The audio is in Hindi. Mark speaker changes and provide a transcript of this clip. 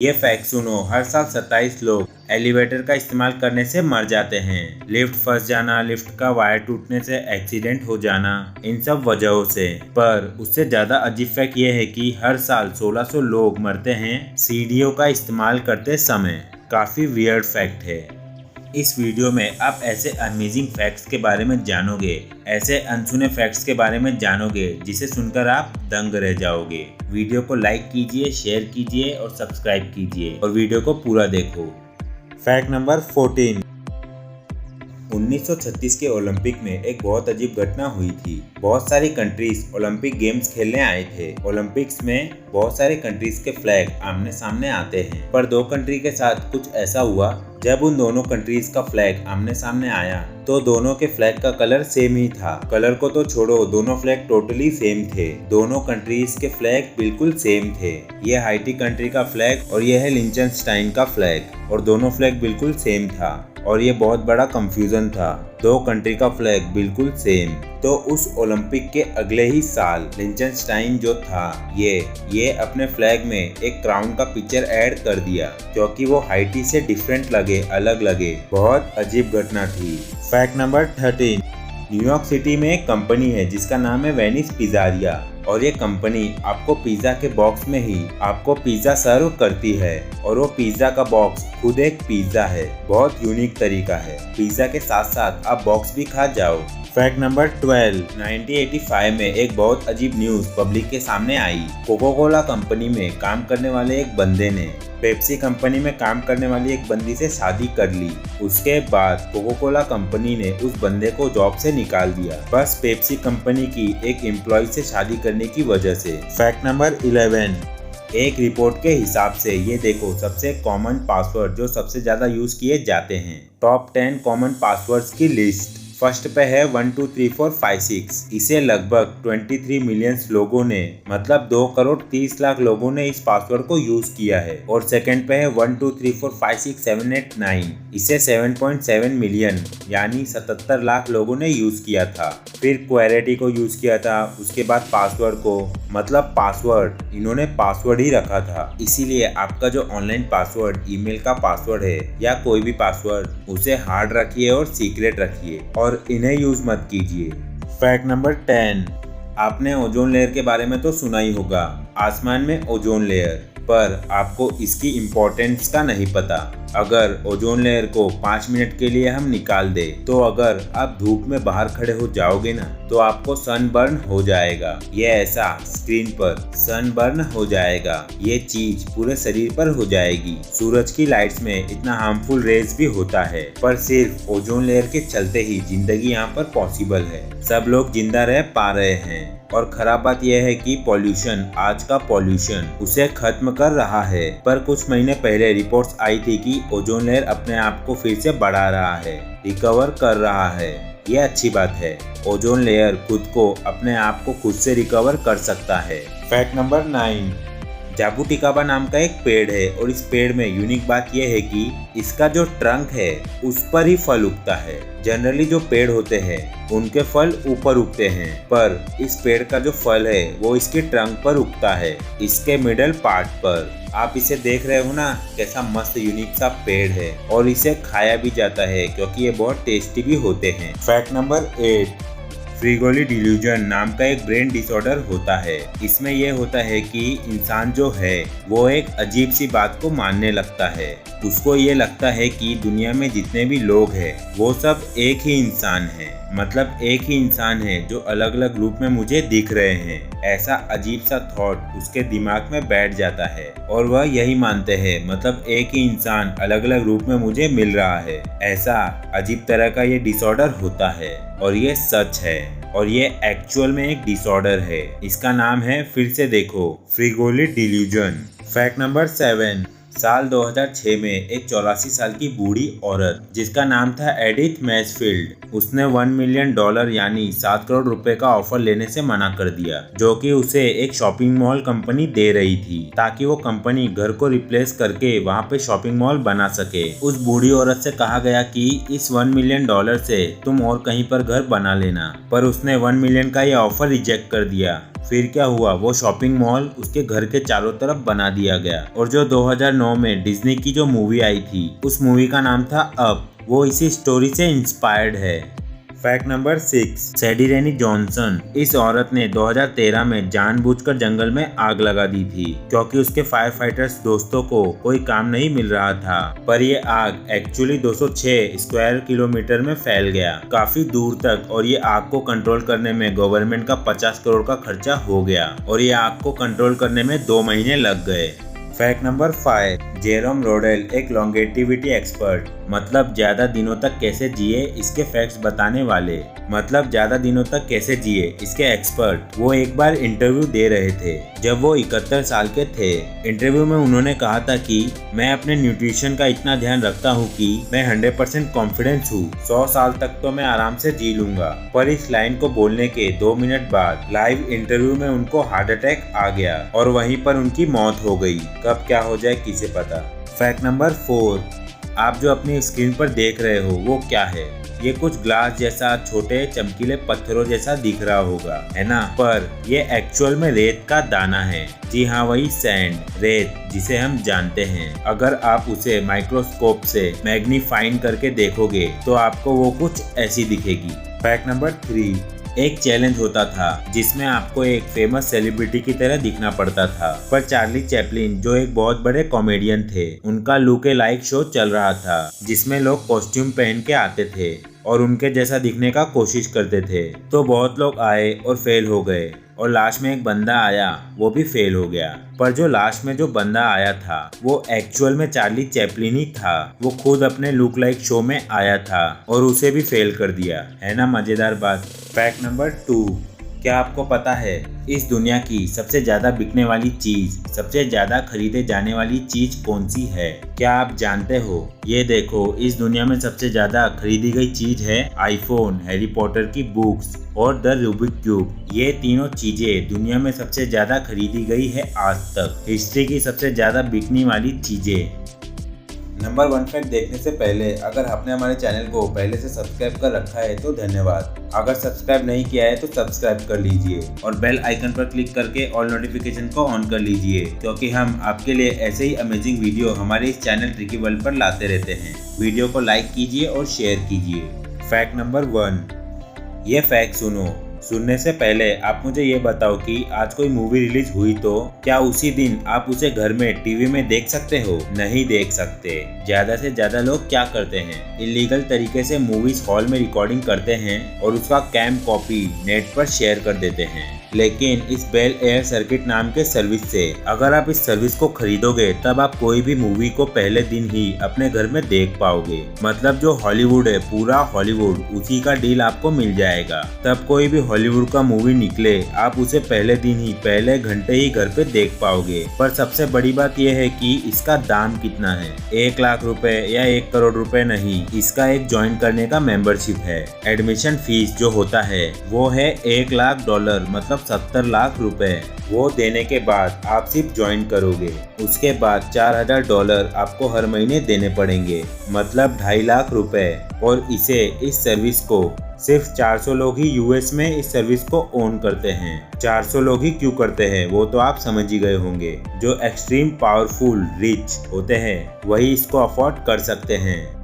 Speaker 1: ये फैक्ट सुनो, हर साल 27 लोग एलिवेटर का इस्तेमाल करने से मर जाते हैं। लिफ्ट फंस जाना, लिफ्ट का वायर टूटने से एक्सीडेंट हो जाना, इन सब वजहों से। पर उससे ज्यादा अजीब फैक्ट ये है कि हर साल 1600 लोग मरते हैं सीढ़ियों का इस्तेमाल करते समय। काफी वियर्ड फैक्ट है। इस वीडियो में आप ऐसे अमेजिंग फैक्ट्स के बारे में जानोगे, ऐसे अनसुने फैक्ट्स के बारे में जानोगे जिसे सुनकर आप दंग रह जाओगे। वीडियो को लाइक कीजिए, शेयर कीजिए और सब्सक्राइब कीजिए और वीडियो को पूरा देखो। Fact number 14। 1936 के ओलंपिक में एक बहुत अजीब घटना हुई थी। बहुत सारी कंट्रीज ओलंपिक गेम्स खेलने आए थे। ओलंपिक्स में बहुत सारे कंट्रीज के फ्लैग आमने सामने आते हैं, पर दो कंट्री के साथ कुछ ऐसा हुआ। जब उन दोनों कंट्रीज का फ्लैग आमने सामने आया तो दोनों के फ्लैग का कलर सेम ही था। कलर को तो छोड़ो, दोनों फ्लैग टोटली सेम थे। दोनों कंट्रीज के फ्लैग बिल्कुल सेम थे। ये हाइटी कंट्री का फ्लैग और ये है लिंचनस्टाइन का फ्लैग, और दोनों फ्लैग बिल्कुल सेम था। और ये बहुत बड़ा कंफ्यूजन था, दो कंट्री का फ्लैग बिल्कुल सेम। तो उस ओलंपिक के अगले ही साल लिंचनस्टाइन जो था ये अपने फ्लैग में एक क्राउन का पिक्चर ऐड कर दिया, क्योंकि वो हाइटी से डिफरेंट लगे, अलग लगे। बहुत अजीब घटना थी। Fact number 13। न्यूयॉर्क सिटी में एक कंपनी है जिसका नाम है वेनिस पिज़्ज़ारिया, और ये कंपनी आपको पिज़्ज़ा के बॉक्स में ही आपको पिज़्ज़ा सर्व करती है, और वो पिज़्ज़ा का बॉक्स खुद एक पिज़्ज़ा है। बहुत यूनिक तरीका है। पिज़्ज़ा के साथ साथ आप बॉक्स भी खा जाओ। Fact number 12। 1985 में एक बहुत अजीब न्यूज़ पब्लिक के सामने आई। कोका कोला कंपनी में काम करने वाले एक बंदे ने पेप्सी कंपनी में काम करने वाली एक बंदी से शादी कर ली। उसके बाद कोका कोला कंपनी ने उस बंदे को जॉब से निकाल दिया, बस पेप्सी कंपनी की एक एम्प्लॉय से शादी करने की वजह से। Fact number 11। एक रिपोर्ट के हिसाब से ये देखो, सबसे कॉमन पासवर्ड जो सबसे ज्यादा यूज किए जाते हैं। टॉप 10 कॉमन पासवर्ड्स की लिस्ट। फर्स्ट पे है 123456। इसे लगभग 23 मिलियन लोगों ने, मतलब 2 करोड़ 30 लाख लोगों ने इस पासवर्ड को यूज किया है। और सेकंड पे है 12345678 इसे 7.7 मिलियन यानी 77 लाख लोगों ने यूज किया था। फिर क्वेरिटी को यूज किया था, उसके बाद पासवर्ड को, मतलब पासवर्ड इन्होंने पासवर्ड ही रखा था। इसीलिए आपका जो ऑनलाइन पासवर्ड, ईमेल का पासवर्ड है या कोई भी पासवर्ड, उसे हार्ड रखिए और सीक्रेट रखिए और इन्हें यूज मत कीजिए। Fact number 10। आपने ओजोन लेयर के बारे में तो सुना ही होगा, आसमान में ओजोन लेयर, पर आपको इसकी इम्पोर्टेंस का नहीं पता। अगर ओजोन लेयर को 5 मिनट के लिए हम निकाल दे तो अगर आप धूप में बाहर खड़े हो जाओगे ना तो आपको सनबर्न हो जाएगा। ये ऐसा स्क्रीन पर सनबर्न हो जाएगा, ये चीज पूरे शरीर पर हो जाएगी। सूरज की लाइट्स में इतना हार्मफुल रेज भी होता है, पर सिर्फ ओजोन लेयर के चलते ही जिंदगी यहाँ पर पॉसिबल है। सब लोग जिंदा रह पा रहे हैं। और खराब बात यह है कि पॉल्यूशन, आज का पॉल्यूशन उसे खत्म कर रहा है। पर कुछ महीने पहले रिपोर्ट्स आई थी कि ओजोन लेयर अपने आप को फिर से बढ़ा रहा है, रिकवर कर रहा है। ये अच्छी बात है। ओजोन लेयर खुद को, अपने आप को खुद से रिकवर कर सकता है। Fact number 9। जाबुटिकाबा नाम का एक पेड़ है, और इस पेड़ में यूनिक बात यह है कि इसका जो ट्रंक है उस पर ही फल उगता है। जनरली जो पेड़ होते हैं उनके फल ऊपर उगते हैं, पर इस पेड़ का जो फल है वो इसके ट्रंक पर उगता है, इसके मिडल पार्ट पर। आप इसे देख रहे हो ना, कैसा मस्त यूनिक सा पेड़ है, और इसे खाया भी जाता है क्योंकि ये बहुत टेस्टी भी होते हैं। Fact number 8। फ्रीगोली डिल्यूजन नाम का एक ब्रेन डिसऑर्डर होता है। इसमें यह होता है कि इंसान जो है वो एक अजीब सी बात को मानने लगता है। उसको ये लगता है कि दुनिया में जितने भी लोग हैं वो सब एक ही इंसान है, मतलब एक ही इंसान है जो अलग अलग रूप में मुझे दिख रहे हैं। ऐसा अजीब सा थॉट उसके दिमाग में बैठ जाता है और वह यही मानते हैं, मतलब एक ही इंसान अलग अलग रूप में मुझे मिल रहा है। ऐसा अजीब तरह का ये डिसऑर्डर होता है, और ये सच है, और ये एक्चुअल में एक डिसऑर्डर है। इसका नाम है, फिर से देखो, फ्रीगोली डिल्यूजन। Fact number 7। साल 2006 में एक 84 साल की बूढ़ी औरत जिसका नाम था एडिथ मैसफील्ड, उसने $1 मिलियन यानी 7 करोड़ रुपए का ऑफर लेने से मना कर दिया, जो कि उसे एक शॉपिंग मॉल कंपनी दे रही थी, ताकि वो कंपनी घर को रिप्लेस करके वहाँ पे शॉपिंग मॉल बना सके। उस बूढ़ी औरत से कहा गया कि इस $1 मिलियन से तुम और कहीं पर घर बना लेना, पर उसने $1 मिलियन का ये ऑफर रिजेक्ट कर दिया। फिर क्या हुआ, वो शॉपिंग मॉल उसके घर के चारों तरफ बना दिया गया। और जो 2009 में डिज्नी की जो मूवी आई थी, उस मूवी का नाम था अप, वो इसी स्टोरी से इंस्पायर्ड है। फैक्ट नंबर 6, सैडी रेनी जॉनसन। इस औरत ने 2013 में जानबूझकर जंगल में आग लगा दी थी क्योंकि उसके फायर फाइटर्स दोस्तों को कोई काम नहीं मिल रहा था। पर ये आग एक्चुअली 206 स्क्वायर किलोमीटर में फैल गया, काफी दूर तक। और ये आग को कंट्रोल करने में गवर्नमेंट का 50 करोड़ का खर्चा हो गया और ये आग को कंट्रोल करने में 2 महीने लग गए। फैक्ट नंबर 5, जेरोम रोडेल एक लॉन्गेटिविटी एक्सपर्ट, मतलब ज्यादा दिनों तक कैसे जिए इसके फैक्ट्स बताने वाले, मतलब ज्यादा दिनों तक कैसे जिए इसके एक्सपर्ट। वो एक बार इंटरव्यू दे रहे थे जब वो 71 साल के थे। इंटरव्यू में उन्होंने कहा था कि मैं अपने न्यूट्रिशन का इतना ध्यान रखता हूँ कि मैं 100% कॉन्फिडेंस हूँ, 100 साल तक तो मैं आराम से जी लूंगा। पर इस लाइन को बोलने के 2 मिनट बाद लाइव इंटरव्यू में उनको हार्ट अटैक आ गया और वहीं पर उनकी मौत हो गई। कब क्या हो जाए किसे पता। फैक्ट नंबर 4, आप जो अपनी स्क्रीन पर देख रहे हो वो क्या है? ये कुछ ग्लास जैसा छोटे चमकीले पत्थरों जैसा दिख रहा होगा, है ना? पर ये एक्चुअल में रेत का दाना है। जी हाँ, वही सैंड, रेत जिसे हम जानते हैं। अगर आप उसे माइक्रोस्कोप से मैग्नीफाइन करके देखोगे तो आपको वो कुछ ऐसी दिखेगी। फैक्ट नंबर 3, एक चैलेंज होता था जिसमें आपको एक फेमस सेलिब्रिटी की तरह दिखना पड़ता था। पर चार्ली चैपलिन जो एक बहुत बड़े कॉमेडियन थे, उनका लुक लाइक शो चल रहा था जिसमें लोग कॉस्ट्यूम पहन के आते थे और उनके जैसा दिखने का कोशिश करते थे। तो बहुत लोग आए और फेल हो गए और लास्ट में एक बंदा आया, वो भी फेल हो गया। पर जो लास्ट में जो बंदा आया था वो एक्चुअल में चार्ली चैपलिन ही था। वो खुद अपने लुक लाइक शो में आया था और उसे भी फेल कर दिया, है ना मजेदार बात। फैक्ट नंबर 2, क्या आपको पता है इस दुनिया की सबसे ज्यादा बिकने वाली चीज, सबसे ज्यादा खरीदे जाने वाली चीज कौन सी है? क्या आप जानते हो? ये देखो, इस दुनिया में सबसे ज्यादा खरीदी गई चीज है आईफोन, हैरी पॉटर की बुक्स और द रूबिक क्यूब। ये तीनों चीजें दुनिया में सबसे ज्यादा खरीदी गई है आज तक, हिस्ट्री की सबसे ज्यादा बिकने वाली चीजें। नंबर 1 फैक्ट देखने से पहले अगर आपने हमारे चैनल को पहले से सब्सक्राइब कर रखा है तो धन्यवाद। अगर सब्सक्राइब नहीं किया है तो सब्सक्राइब कर लीजिए और बेल आइकन पर क्लिक करके ऑल नोटिफिकेशन को ऑन कर लीजिए, क्योंकि हम आपके लिए ऐसे ही अमेजिंग वीडियो हमारे इस चैनल ट्रिकी वर्ल्ड पर लाते रहते हैं। वीडियो को लाइक कीजिए और शेयर कीजिए। फैक्ट नंबर 1, ये फैक्ट सुनने से पहले आप मुझे ये बताओ कि आज कोई मूवी रिलीज हुई तो क्या उसी दिन आप उसे घर में टीवी में देख सकते हो? नहीं देख सकते। ज्यादा से ज्यादा लोग क्या करते हैं, इलीगल तरीके से मूवीज हॉल में रिकॉर्डिंग करते हैं और उसका कैम कॉपी नेट पर शेयर कर देते हैं। लेकिन इस बेल एयर सर्किट नाम के सर्विस से अगर आप इस सर्विस को खरीदोगे तब आप कोई भी मूवी को पहले दिन ही अपने घर में देख पाओगे। मतलब जो हॉलीवुड है, पूरा हॉलीवुड, उसी का डील आपको मिल जाएगा। तब कोई भी हॉलीवुड का मूवी निकले आप उसे पहले दिन ही, पहले घंटे ही घर पे देख पाओगे। पर सबसे बड़ी बात यह है कि इसका दाम कितना है, 1 लाख रुपए या 1 करोड़ रुपए नहीं, इसका एक ज्वाइन करने का मेंबरशिप है। एडमिशन फीस जो होता है वो है $1 लाख, मतलब 70 लाख रुपए। वो देने के बाद आप सिर्फ ज्वाइन करोगे, उसके बाद $4000 आपको हर महीने देने पड़ेंगे, मतलब 2.5 लाख रुपए। और इस सर्विस को सिर्फ 400 लोग ही यूएस में इस सर्विस को ओन करते हैं। 400 लोग ही क्यों करते हैं वो तो आप समझ ही गए होंगे। जो एक्सट्रीम पावरफुल रिच होते हैं वही इसको अफोर्ड कर सकते हैं।